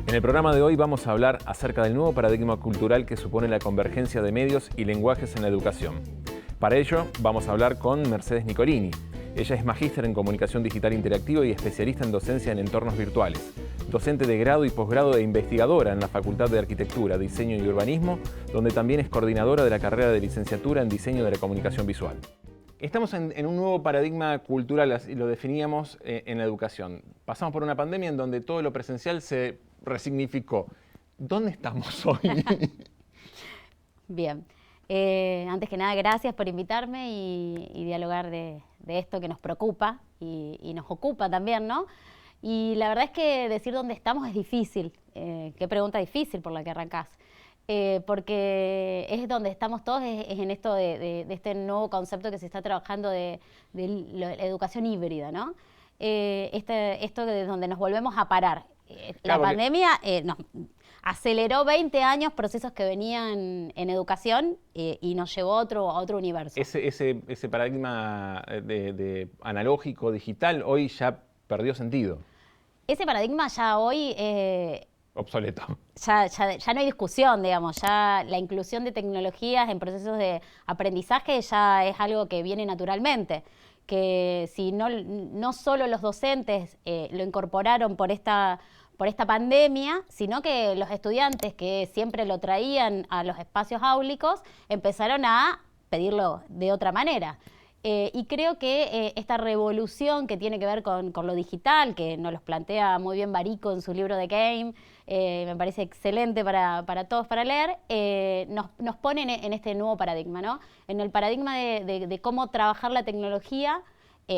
En el programa de hoy vamos a hablar acerca del nuevo paradigma cultural que supone la convergencia de medios y lenguajes en la educación. Para ello vamos a hablar con Mercedes Nicolini. Ella es magíster en comunicación digital interactiva y especialista en docencia en entornos virtuales. Docente de grado y posgrado e investigadora en la Facultad de Arquitectura, Diseño y Urbanismo, donde también es coordinadora de la carrera de licenciatura en Diseño de la Comunicación Visual. Estamos en un nuevo paradigma cultural, así lo definíamos en la educación. Pasamos por una pandemia en donde todo lo presencial se resignificó. ¿Dónde estamos hoy? Bien. Antes que nada, gracias por invitarme y dialogar de esto que nos preocupa y nos ocupa también, ¿no? Y la verdad es que decir dónde estamos es difícil. Qué pregunta difícil por la que arrancás. Porque es donde estamos todos, es en esto de este nuevo concepto que se está trabajando de la educación híbrida, ¿no? Esto de donde nos volvemos a parar. La pandemia nos aceleró 20 años procesos que venían en educación y nos llevó a otro universo. Ese paradigma de analógico, digital, hoy ya perdió sentido. Ese paradigma ya hoy... obsoleto. Ya no hay discusión, digamos, ya la inclusión de tecnologías en procesos de aprendizaje ya es algo que viene naturalmente, que si no solo los docentes lo incorporaron por esta pandemia, sino que los estudiantes que siempre lo traían a los espacios áulicos empezaron a pedirlo de otra manera. Y creo que esta revolución que tiene que ver con lo digital, que nos los plantea muy bien Barico en su libro The Game, me parece excelente para todos para leer, nos pone en este nuevo paradigma, ¿no? En el paradigma de cómo trabajar la tecnología,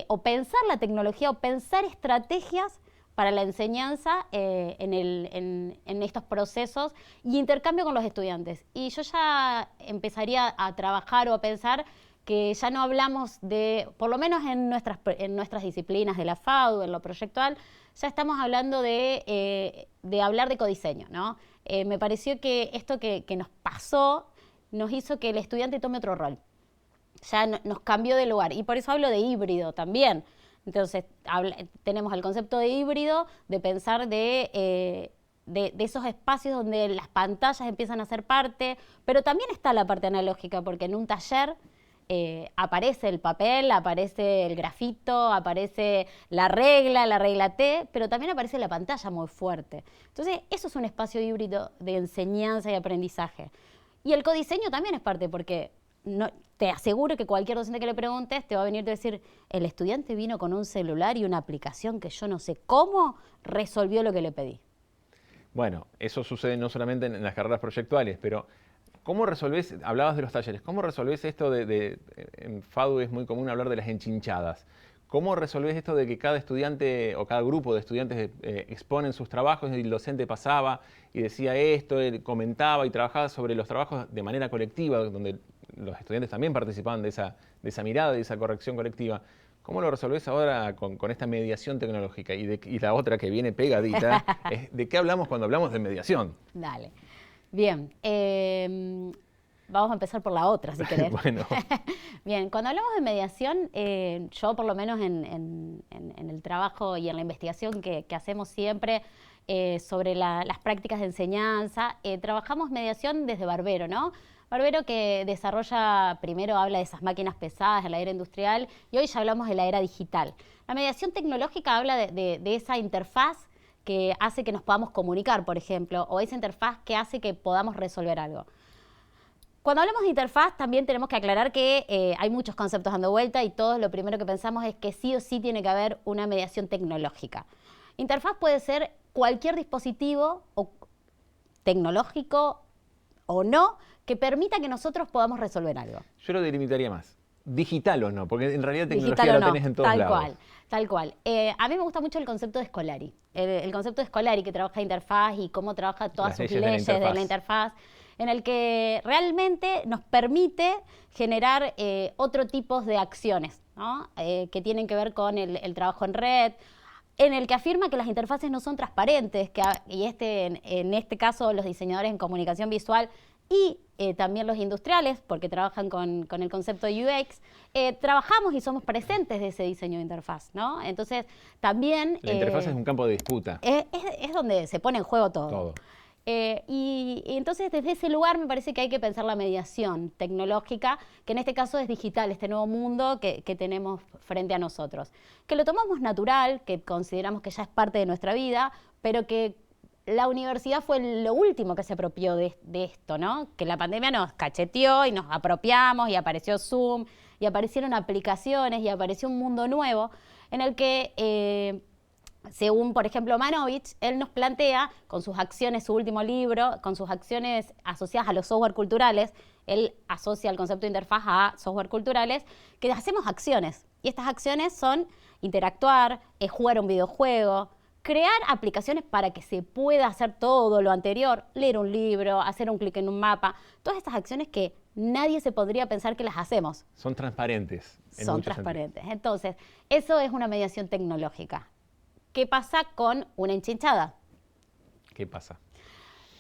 o pensar la tecnología, o pensar estrategias para la enseñanza en estos procesos y intercambio con los estudiantes. Y yo ya empezaría a trabajar o a pensar que ya no hablamos de, por lo menos en nuestras disciplinas de la FADU, en lo proyectual, ya estamos hablando de hablar de codiseño, ¿no? Me pareció que esto que nos pasó nos hizo que el estudiante tome otro rol. Ya nos cambió de lugar y por eso hablo de híbrido también. Entonces, tenemos el concepto de híbrido, de pensar de esos espacios donde las pantallas empiezan a ser parte, pero también está la parte analógica, porque en un taller aparece el papel, aparece el grafito, aparece la regla T, pero también aparece la pantalla muy fuerte. Entonces, eso es un espacio híbrido de enseñanza y aprendizaje. Y el codiseño también es parte, porque te aseguro que cualquier docente que le preguntes te va a venir a decir, el estudiante vino con un celular y una aplicación que yo no sé cómo resolvió lo que le pedí. Bueno, eso sucede no solamente en las carreras proyectuales, pero ¿cómo resolvés? Hablabas de los talleres, ¿cómo resolvés esto en FADU es muy común hablar de las enchinchadas? ¿Cómo resolvés esto de que cada estudiante o cada grupo de estudiantes exponen sus trabajos y el docente pasaba y decía esto, él comentaba y trabajaba sobre los trabajos de manera colectiva, donde los estudiantes también participaban de esa mirada, de esa corrección colectiva? ¿Cómo lo resolvés ahora con esta mediación tecnológica? Y la otra que viene pegadita, es ¿de qué hablamos cuando hablamos de mediación? Dale. Bien, vamos a empezar por la otra, si querés. Bueno. Bien, cuando hablamos de mediación, yo por lo menos en el trabajo y en la investigación que hacemos siempre sobre las prácticas de enseñanza, trabajamos mediación desde Barbero, ¿no? Barbero que desarrolla, primero habla de esas máquinas pesadas en la era industrial y hoy ya hablamos de la era digital. La mediación tecnológica habla de esa interfaz que hace que nos podamos comunicar, por ejemplo, o esa interfaz que hace que podamos resolver algo. Cuando hablamos de interfaz también tenemos que aclarar que hay muchos conceptos dando vuelta y todos lo primero que pensamos es que sí o sí tiene que haber una mediación tecnológica. Interfaz puede ser cualquier dispositivo tecnológico o no que permita que nosotros podamos resolver algo. Yo lo delimitaría más. ¿Digital o no? Porque en realidad tecnología la tenés en todos lados. Tal cual. A mí me gusta mucho el concepto de Scolari. El concepto de Scolari que trabaja interfaz y cómo trabaja todas sus leyes de la interfaz, en el que realmente nos permite generar otro tipo de acciones, ¿no? Que tienen que ver con el trabajo en red, en el que afirma que las interfaces no son transparentes, y en este caso los diseñadores en comunicación visual y también los industriales, porque trabajan con el concepto de UX, trabajamos y somos presentes de ese diseño de interfaz, ¿no? Entonces, también... La interfaz es un campo de disputa. Es es donde se pone en juego todo. Todo. Y entonces desde ese lugar me parece que hay que pensar la mediación tecnológica, que en este caso es digital, este nuevo mundo que tenemos frente a nosotros. Que lo tomamos natural, que consideramos que ya es parte de nuestra vida, pero que la universidad fue lo último que se apropió de esto, ¿no? Que la pandemia nos cacheteó y nos apropiamos y apareció Zoom y aparecieron aplicaciones y apareció un mundo nuevo en el que... según, por ejemplo, Manovich, él nos plantea, con sus acciones, su último libro, con sus acciones asociadas a los software culturales, él asocia el concepto de interfaz a software culturales, que hacemos acciones. Y estas acciones son interactuar, jugar un videojuego, crear aplicaciones para que se pueda hacer todo lo anterior, leer un libro, hacer un clic en un mapa, todas estas acciones que nadie se podría pensar que las hacemos. Son transparentes. Son transparentes. Entonces, eso es una mediación tecnológica. ¿Qué pasa con una enchinchada? ¿Qué pasa?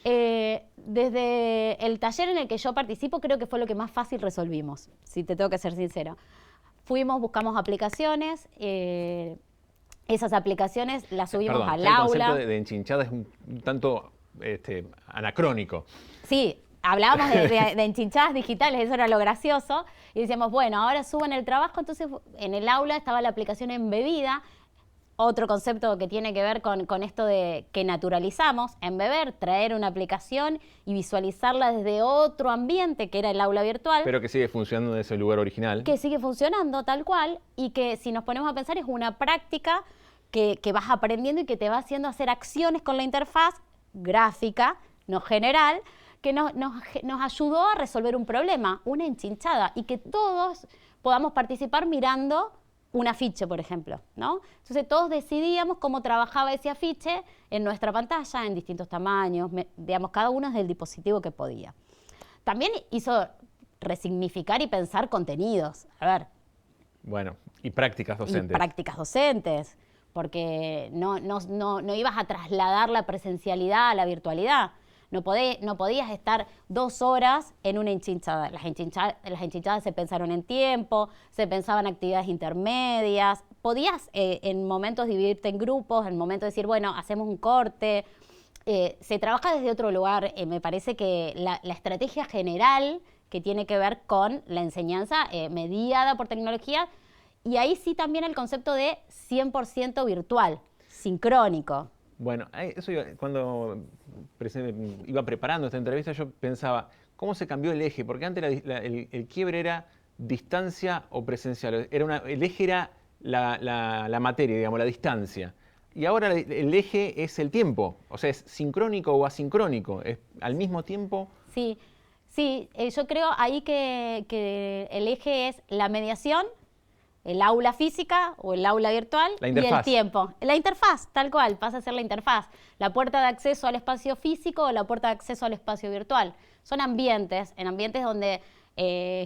Desde el taller en el que yo participo, creo que fue lo que más fácil resolvimos, si te tengo que ser sincera. Buscamos aplicaciones, esas aplicaciones las subimos al aula. El concepto de enchinchada es un tanto anacrónico. Sí, hablábamos de enchinchadas digitales, eso era lo gracioso, y decíamos, bueno, ahora suben el trabajo, entonces en el aula estaba la aplicación embebida. Otro concepto que tiene que ver con esto de que naturalizamos, embeber, traer una aplicación y visualizarla desde otro ambiente, que era el aula virtual. Pero que sigue funcionando en ese lugar original. Que sigue funcionando tal cual y que si nos ponemos a pensar es una práctica que vas aprendiendo y que te va haciendo hacer acciones con la interfaz gráfica, no general, que nos ayudó a resolver un problema, una enchinchada, y que todos podamos participar mirando un afiche, por ejemplo, ¿no? Entonces todos decidíamos cómo trabajaba ese afiche en nuestra pantalla, en distintos tamaños, digamos, cada uno desde el dispositivo que podía. También hizo resignificar y pensar contenidos. A ver. Bueno, y prácticas docentes. Y prácticas docentes, porque no ibas a trasladar la presencialidad a la virtualidad. No podías estar 2 horas en una enchinchada. Las enchinchadas se pensaron en tiempo, se pensaban actividades intermedias. Podías en momentos dividirte en grupos, en momentos decir, bueno, hacemos un corte. Se trabaja desde otro lugar. Me parece que la estrategia general que tiene que ver con la enseñanza mediada por tecnología, y ahí sí también el concepto de 100% virtual, sincrónico. Bueno, eso cuando iba preparando esta entrevista yo pensaba, ¿cómo se cambió el eje? Porque antes el quiebre era distancia o presencial. El eje era la materia, digamos, la distancia. Y ahora el eje es el tiempo. O sea, es sincrónico o asincrónico. ¿Es al mismo tiempo? Sí, yo creo ahí que el eje es la mediación, el aula física o el aula virtual y el tiempo. La interfaz, tal cual, pasa a ser la interfaz. La puerta de acceso al espacio físico o la puerta de acceso al espacio virtual. Son ambientes, en ambientes donde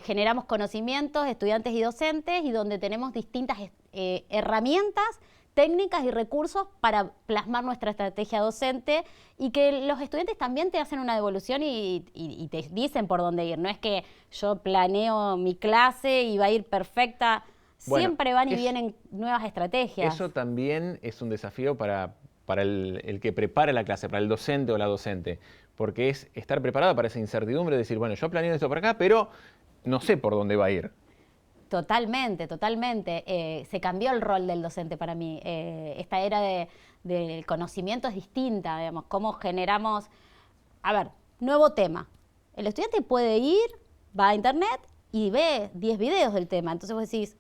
generamos conocimientos, estudiantes y docentes, y donde tenemos distintas herramientas, técnicas y recursos para plasmar nuestra estrategia docente, y que los estudiantes también te hacen una devolución y te dicen por dónde ir. No es que yo planeo mi clase y va a ir perfecta. Siempre van y vienen nuevas estrategias. Eso también es un desafío para el que prepara la clase, para el docente o la docente, porque es estar preparado para esa incertidumbre de decir, bueno, yo planeo esto para acá, pero no sé por dónde va a ir. Totalmente, totalmente. Se cambió el rol del docente para mí. Esta era del conocimiento es distinta, digamos, cómo generamos... A ver, nuevo tema. El estudiante puede ir, va a internet y ve 10 videos del tema. Entonces vos decís,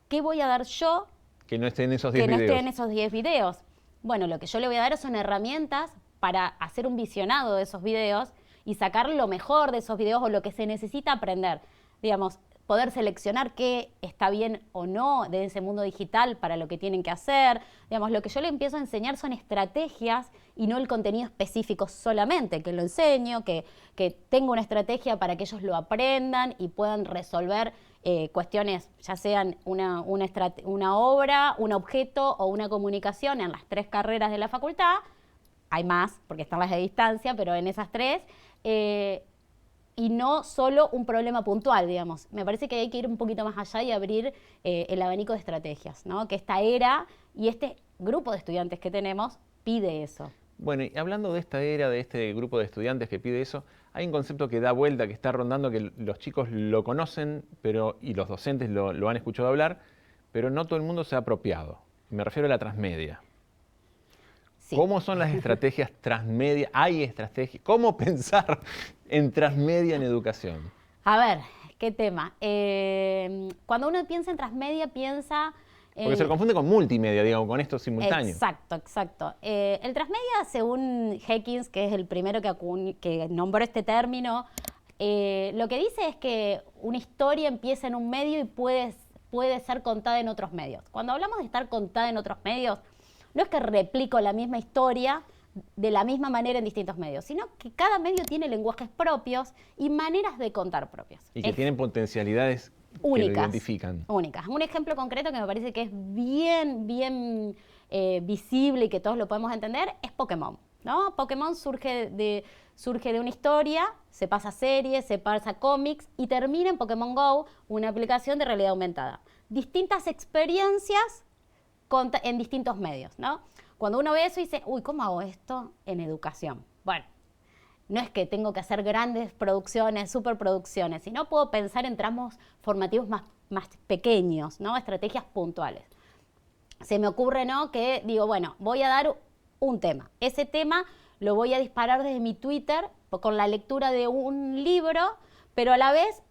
¿qué voy a dar yo que no esté en esos 10 videos? Que no esté en esos 10 videos. Bueno, lo que yo le voy a dar son herramientas para hacer un visionado de esos videos y sacar lo mejor de esos videos o lo que se necesita aprender. Digamos, poder seleccionar qué está bien o no de ese mundo digital para lo que tienen que hacer. Digamos, lo que yo le empiezo a enseñar son estrategias y no el contenido específico solamente, que lo enseño, que tengo una estrategia para que ellos lo aprendan y puedan resolver cuestiones, ya sean una obra, un objeto o una comunicación en las 3 carreras de la facultad. Hay más, porque están las de distancia, pero en esas 3, y no solo un problema puntual, digamos. Me parece que hay que ir un poquito más allá y abrir el abanico de estrategias, ¿no? Que esta era y este grupo de estudiantes que tenemos pide eso. Bueno, y hablando de esta era, de este grupo de estudiantes que pide eso, hay un concepto que da vuelta, que está rondando, que los chicos lo conocen, y los docentes lo han escuchado hablar, pero no todo el mundo se ha apropiado. Me refiero a la transmedia. Sí. ¿Cómo son las estrategias transmedia? ¿Hay estrategias? ¿Cómo pensar en transmedia en educación? A ver, ¿qué tema? Cuando uno piensa en transmedia, piensa... Porque se lo confunde con multimedia, digamos, con esto simultáneo. Exacto, exacto. El transmedia, según Hekins, que es el primero que nombró este término, lo que dice es que una historia empieza en un medio y puede ser contada en otros medios. Cuando hablamos de estar contada en otros medios, no es que replico la misma historia de la misma manera en distintos medios, sino que cada medio tiene lenguajes propios y maneras de contar propias. Y que tienen potencialidades únicas, que lo identifican. Únicas. Un ejemplo concreto que me parece que es bien visible y que todos lo podemos entender es Pokémon, ¿no? Pokémon surge de una historia, se pasa a series, se pasa a cómics y termina en Pokémon GO, una aplicación de realidad aumentada. Distintas experiencias en distintos medios, ¿no? Cuando uno ve eso dice, uy, ¿cómo hago esto en educación? Bueno, no es que tengo que hacer grandes producciones, superproducciones, sino puedo pensar en tramos formativos más pequeños, ¿no? Estrategias puntuales. Se me ocurre, ¿no?, que digo, bueno, voy a dar un tema. Ese tema lo voy a disparar desde mi Twitter con la lectura de un libro, pero a la vez,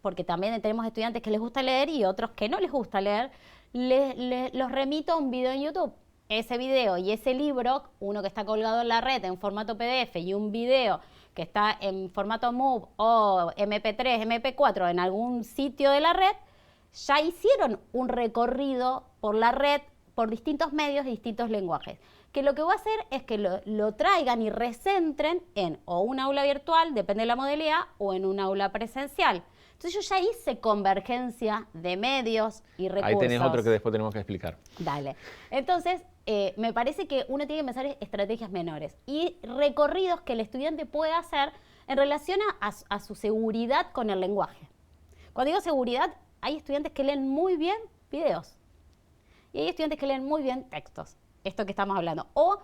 porque también tenemos estudiantes que les gusta leer y otros que no les gusta leer, los remito a un video en YouTube. Ese video y ese libro, uno que está colgado en la red en formato PDF y un video que está en formato MOV o MP3, MP4 en algún sitio de la red, ya hicieron un recorrido por la red, por distintos medios y distintos lenguajes. Que lo que voy a hacer es que lo traigan y recentren en o un aula virtual, depende de la modalidad, o en un aula presencial. Entonces yo ya hice convergencia de medios y recursos. Ahí tenés otro que después tenemos que explicar. Dale. Entonces, me parece que uno tiene que pensar estrategias menores y recorridos que el estudiante puede hacer en relación a su seguridad con el lenguaje. Cuando digo seguridad, hay estudiantes que leen muy bien videos y hay estudiantes que leen muy bien textos, esto que estamos hablando, o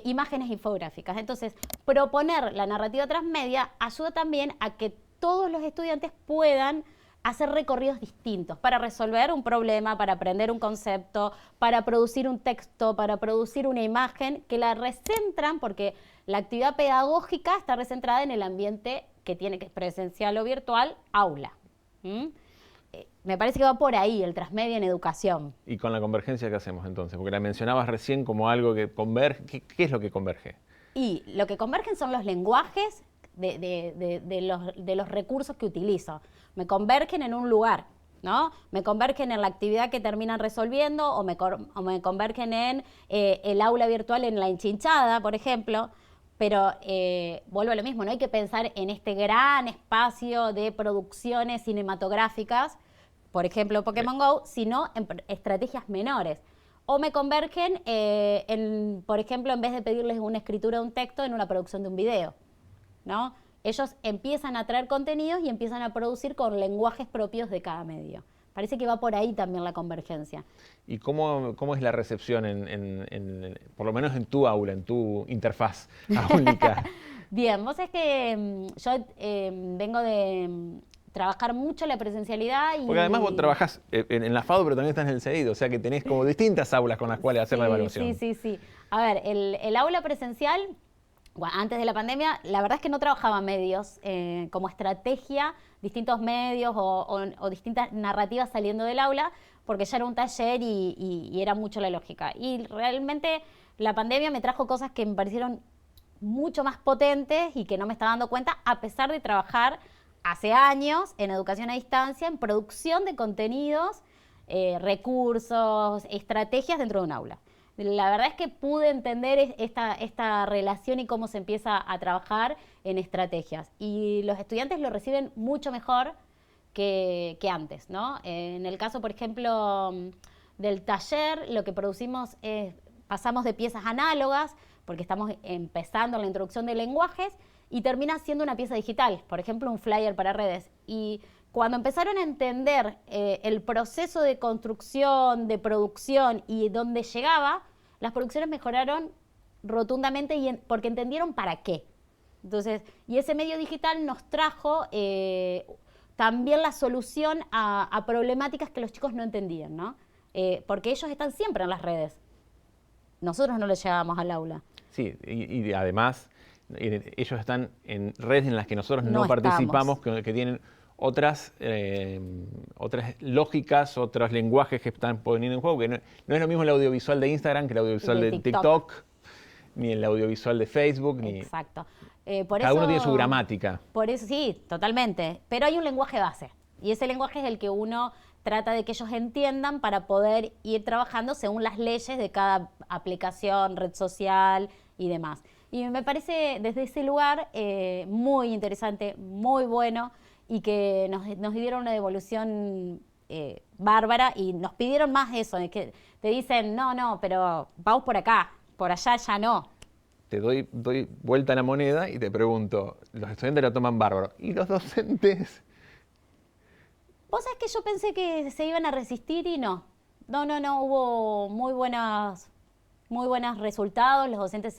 imágenes infográficas. Entonces, proponer la narrativa transmedia ayuda también a que todos los estudiantes puedan hacer recorridos distintos para resolver un problema, para aprender un concepto, para producir un texto, para producir una imagen, que la recentran, porque la actividad pedagógica está recentrada en el ambiente que tiene que presencial o virtual, aula. Me parece que va por ahí el transmedia en educación. ¿Y con la convergencia qué hacemos entonces? Porque la mencionabas recién como algo que converge. ¿Qué es lo que converge? Y lo que convergen son los lenguajes de los recursos que utilizo. Me convergen en un lugar, ¿no? Me convergen en la actividad que terminan resolviendo o me convergen en el aula virtual en la enchinchada, por ejemplo. Pero vuelvo a lo mismo, no hay que pensar en este gran espacio de producciones cinematográficas, por ejemplo Pokémon GO, sino en estrategias menores. O me convergen, por ejemplo, en vez de pedirles una escritura de un texto, en una producción de un video, ¿no? Ellos empiezan a traer contenidos y empiezan a producir con lenguajes propios de cada medio. Parece que va por ahí también la convergencia. ¿Y cómo es la recepción, por lo menos en tu aula, en tu interfaz áulica? Bien, vos es que yo vengo de trabajar mucho la presencialidad. Porque además vos trabajás en la FADU, pero también estás en el CEDID, o sea que tenés como distintas aulas con las cuales hacer la evaluación. Sí. A ver, el aula presencial, antes de la pandemia, la verdad es que no trabajaba medios como estrategia, distintos medios o distintas narrativas saliendo del aula, porque ya era un taller y era mucho la lógica. Y realmente la pandemia me trajo cosas que me parecieron mucho más potentes y que no me estaba dando cuenta, a pesar de trabajar hace años en educación a distancia, en producción de contenidos, recursos, estrategias dentro de un aula. La verdad es que pude entender esta relación y cómo se empieza a trabajar en estrategias. Y los estudiantes lo reciben mucho mejor que antes, ¿no? En el caso, por ejemplo, del taller, lo que producimos es, pasamos de piezas análogas, porque estamos empezando la introducción de lenguajes, y termina siendo una pieza digital, por ejemplo, un flyer para redes. Y cuando empezaron a entender el proceso de construcción, de producción y dónde llegaba, las producciones mejoraron rotundamente porque entendieron para qué. Entonces, y ese medio digital nos trajo también la solución a problemáticas que los chicos no entendían, ¿no? Porque ellos están siempre en las redes. Nosotros no les llevábamos al aula. Sí, y además ellos están en redes en las que nosotros no estamos. participamos, que tienen otras lógicas, otros lenguajes que están poniendo en juego, que no es lo mismo el audiovisual de Instagram que el audiovisual de TikTok, ni el audiovisual de Facebook. Exacto. Cada uno tiene su gramática. Por eso sí, totalmente. Pero hay un lenguaje base. Y ese lenguaje es el que uno trata de que ellos entiendan para poder ir trabajando según las leyes de cada aplicación, red social y demás. Y me parece desde ese lugar muy interesante, muy bueno, y que nos dieron una devolución bárbara y nos pidieron más eso, de que te dicen, no, pero vamos por acá, por allá ya no. Te doy vuelta a la moneda y te pregunto, los estudiantes lo toman bárbaro, ¿y los docentes? Vos sabés que yo pensé que se iban a resistir y no. No, hubo muy buenos resultados, los docentes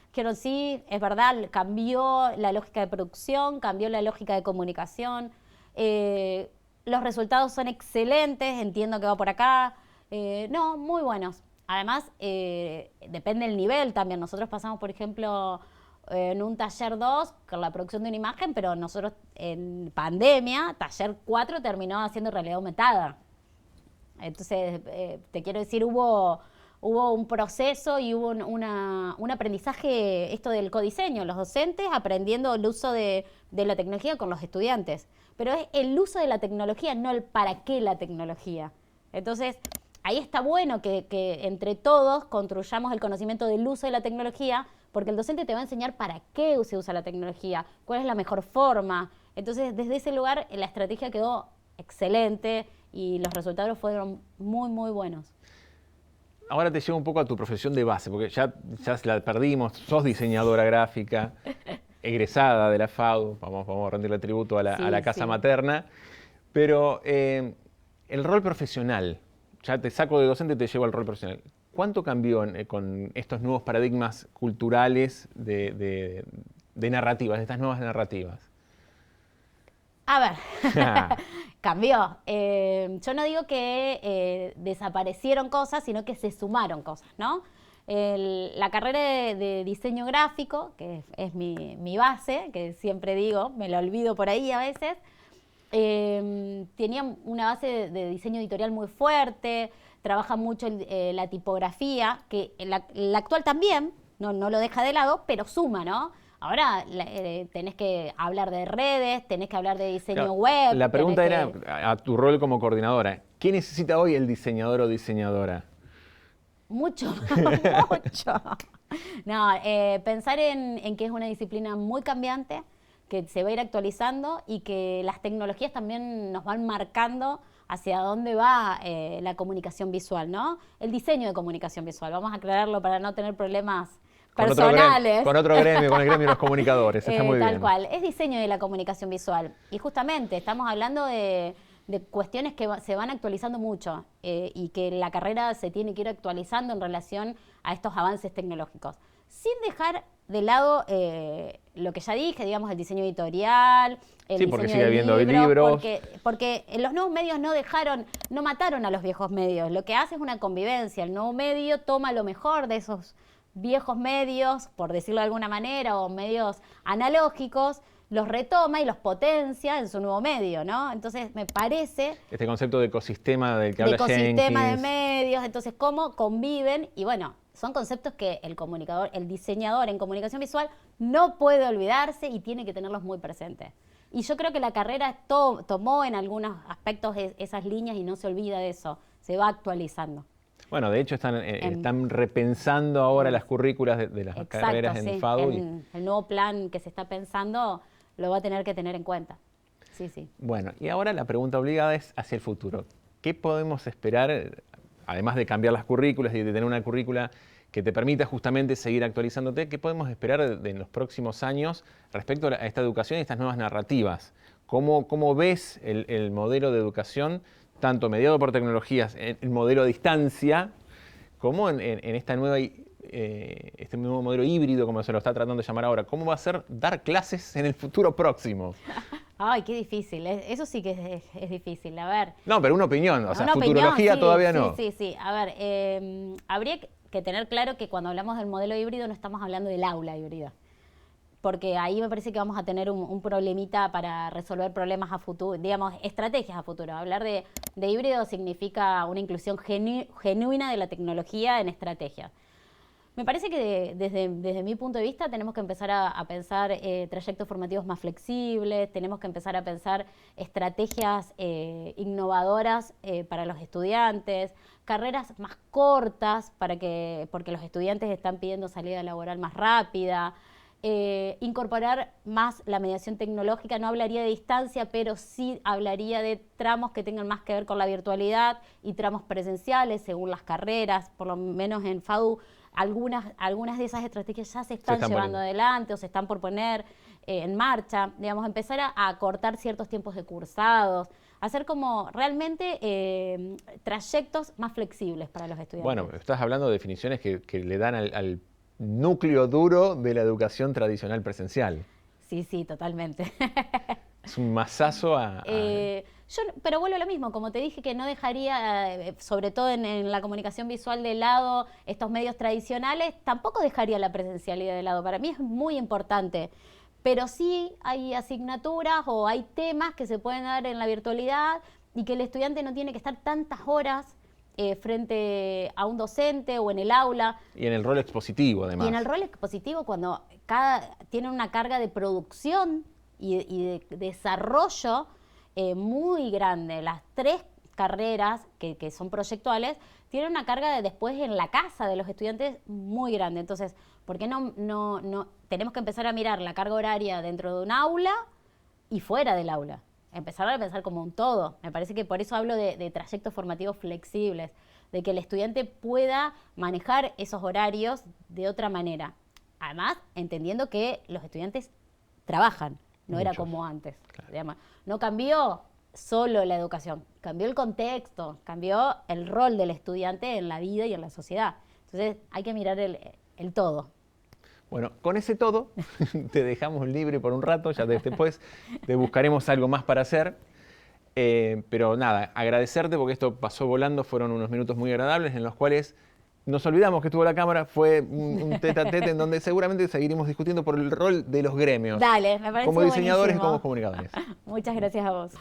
dijeron sí, es verdad, cambió la lógica de producción, cambió la lógica de comunicación, los resultados son excelentes, entiendo que va por acá, no, muy buenos. Además, depende del nivel también. Nosotros pasamos, por ejemplo, en un taller 2 con la producción de una imagen, pero nosotros en pandemia, taller 4 terminó haciendo realidad aumentada. Entonces, te quiero decir, hubo un proceso y hubo un aprendizaje, esto del codiseño, los docentes aprendiendo el uso de la tecnología con los estudiantes. Pero es el uso de la tecnología, no el para qué la tecnología. Entonces, ahí está bueno que entre todos construyamos el conocimiento del uso de la tecnología, porque el docente te va a enseñar para qué se usa la tecnología, cuál es la mejor forma. Entonces, desde ese lugar, la estrategia quedó excelente y los resultados fueron muy, muy buenos. Ahora te llevo un poco a tu profesión de base, porque ya la perdimos, sos diseñadora gráfica, egresada de la FADU, vamos a rendirle tributo a la casa materna, pero el rol profesional, ya te saco de docente y te llevo al rol profesional. ¿Cuánto cambió con estos nuevos paradigmas culturales de narrativas, de estas nuevas narrativas? A ver, cambió. Yo no digo que desaparecieron cosas, sino que se sumaron cosas, ¿no? La carrera de diseño gráfico, que es mi base, que siempre digo, me lo olvido por ahí a veces, tenía una base de diseño editorial muy fuerte, trabaja mucho la tipografía, que la actual también, no lo deja de lado, pero suma, ¿no? Ahora tenés que hablar de redes, tenés que hablar de diseño web. La pregunta era, a tu rol como coordinadora, ¿qué necesita hoy el diseñador o diseñadora? Mucho. No, pensar en que es una disciplina muy cambiante, que se va a ir actualizando y que las tecnologías también nos van marcando hacia dónde va la comunicación visual, ¿no? El diseño de comunicación visual, vamos a aclararlo para no tener problemas personales. Con otro gremio, con el gremio de los comunicadores, está muy bien. Tal cual, es diseño de la comunicación visual. Y justamente estamos hablando de cuestiones que se van actualizando mucho y que la carrera se tiene que ir actualizando en relación a estos avances tecnológicos. Sin dejar de lado lo que ya dije, digamos, el diseño editorial, el diseño porque sigue habiendo libros. Porque los nuevos medios no mataron a los viejos medios. Lo que hace es una convivencia. El nuevo medio toma lo mejor de esos viejos medios, por decirlo de alguna manera, o medios analógicos, los retoma y los potencia en su nuevo medio, ¿no? Entonces, me parece... Este concepto de ecosistema del que habla Jenkins. Ecosistema de medios, entonces, cómo conviven, y bueno, son conceptos que el diseñador en comunicación visual no puede olvidarse y tiene que tenerlos muy presentes. Y yo creo que la carrera tomó en algunos aspectos esas líneas y no se olvida de eso, se va actualizando. Bueno, de hecho están repensando ahora las currículas de las carreras en FADU. El nuevo plan que se está pensando lo va a tener que tener en cuenta. Sí. Bueno, y ahora la pregunta obligada es hacia el futuro. ¿Qué podemos esperar, además de cambiar las currículas y de tener una currícula que te permita justamente seguir actualizándote, qué podemos esperar en los próximos años respecto a esta educación y estas nuevas narrativas? ¿Cómo ves el modelo de educación, tanto mediado por tecnologías, el modelo a distancia, como en esta nueva este nuevo modelo híbrido, como se lo está tratando de llamar ahora, ¿cómo va a ser dar clases en el futuro próximo? Ay, qué difícil. Eso sí que es difícil. A ver. No, pero una opinión. O sea, Una futurología opinión, sí, todavía sí, no. Sí. A ver, habría que tener claro que cuando hablamos del modelo híbrido no estamos hablando del aula híbrida. Porque ahí me parece que vamos a tener un problemita para resolver problemas a futuro, digamos, estrategias a futuro. Hablar de híbrido significa una inclusión genuina de la tecnología en estrategias. Me parece que desde mi punto de vista tenemos que empezar a pensar trayectos formativos más flexibles, tenemos que empezar a pensar estrategias innovadoras para los estudiantes, carreras más cortas porque los estudiantes están pidiendo salida laboral más rápida, incorporar más la mediación tecnológica. No hablaría de distancia, pero sí hablaría de tramos que tengan más que ver con la virtualidad y tramos presenciales según las carreras. Por lo menos en FADU algunas de esas estrategias ya se están llevando adelante o se están por poner en marcha. Digamos, empezar a cortar ciertos tiempos de cursados, hacer como realmente trayectos más flexibles para los estudiantes. Bueno, estás hablando de definiciones que le dan al núcleo duro de la educación tradicional presencial. Sí, totalmente. Es un mazazo pero vuelvo a lo mismo, como te dije que no dejaría, sobre todo en la comunicación visual de lado, estos medios tradicionales, tampoco dejaría la presencialidad de lado. Para mí es muy importante, pero sí hay asignaturas o hay temas que se pueden dar en la virtualidad y que el estudiante no tiene que estar tantas horas frente a un docente o en el aula. Y en el rol expositivo, además. Y en el rol expositivo, cuando tiene una carga de producción y de desarrollo muy grande. Las 3 carreras que son proyectuales tienen una carga después en la casa de los estudiantes muy grande. Entonces, ¿por qué no tenemos que empezar a mirar la carga horaria dentro de un aula y fuera del aula? Empezar a pensar como un todo. Me parece que por eso hablo de trayectos formativos flexibles, de que el estudiante pueda manejar esos horarios de otra manera. Además, entendiendo que los estudiantes trabajan, no era como antes. Claro. No cambió solo la educación, cambió el contexto, cambió el rol del estudiante en la vida y en la sociedad. Entonces hay que mirar el todo. Bueno, con ese todo te dejamos libre por un rato, ya después te buscaremos algo más para hacer. Pero nada, agradecerte porque esto pasó volando, fueron unos minutos muy agradables en los cuales nos olvidamos que estuvo la cámara, fue un tete a tete en donde seguramente seguiremos discutiendo por el rol de los gremios. Dale, me parece como diseñadores buenísimo. y como comunicadores. Muchas gracias a vos.